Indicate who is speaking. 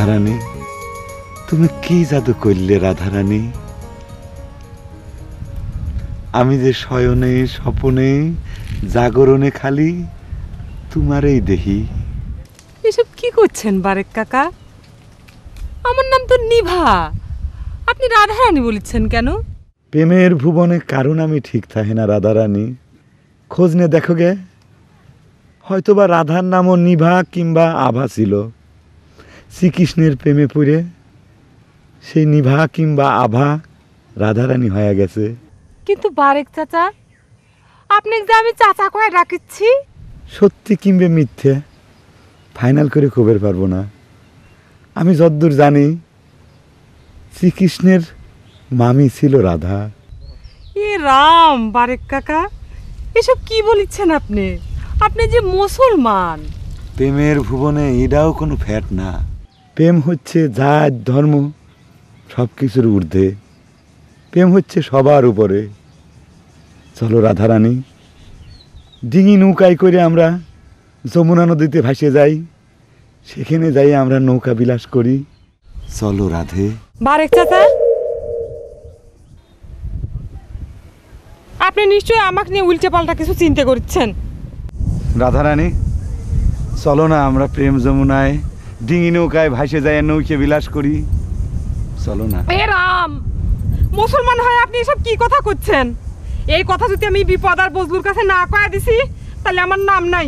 Speaker 1: রাধারানী, তুমি কি জাদু করলে রাধারানী? আমি যে শয়নে স্বপনে জাগরণে খালি তোমারই দেখি।
Speaker 2: এসব কি করছেন বারেক কাকা? আমার নাম তো নিভা, আপনি রাধারানী বলেছেন কেন?
Speaker 1: প্রেমের ভুবনে কারণ আমি ঠিক থাকে না রাধারানী, খোঁজ নে দেখো গে। হয়তোবা রাধার নামও নিভা কিংবা আভা ছিল। শ্রীকৃষ্ণের প্রেমে পড়ে সেই নিভা কিংবা আভা রাধারানী হয়ে গেছে।
Speaker 2: কিন্তু বারেক চাচা, আপনাকে যে আমি চাচা কয়ে ডাকিচ্ছি।
Speaker 1: সত্যি কিংবা মিথ্যে ফাইনাল করে খবর পারবো না। আমি যদ্দূর জানি শ্রীকৃষ্ণের মামি ছিল রাধা।
Speaker 2: এ রাম বারেক কাকা, এসব কি বলছেন আপনি? আপনি যে মুসলমান।
Speaker 1: প্রেমের ভুবনে এটাও কোনো ফ্যাট না। প্রেম হচ্ছে জাত ধর্ম সব কিছুর ঊর্ধ্বে। প্রেম হচ্ছে সবার উপরে। চলো রাধারানী, ডিঙি নৌকায় করে আমরা যমুনা নদীতে ভাসে যাই, সেখানে যাই আমরা নৌকা বিলাস করি। চলো রাধে।
Speaker 2: বারেক চাচা, আপনি নিশ্চয়ই আমাকে নিয়ে উল্টে পাল্টা কিছু চিন্তা করছেন।
Speaker 1: রাধারানী, চলো না আমরা প্রেম যমুনায় ডিঙি নৌকায় ভাসে যাই, নৌকে বিলাস করি। চলো না।
Speaker 2: এ রাম, মুসলমান হয়ে আপনি এসব কি কথা করছেন? এই কথা যদি আমি বিপদ আর বজলুর কাছে না কয়ে দিছি, তাহলে আমার নাম নাই।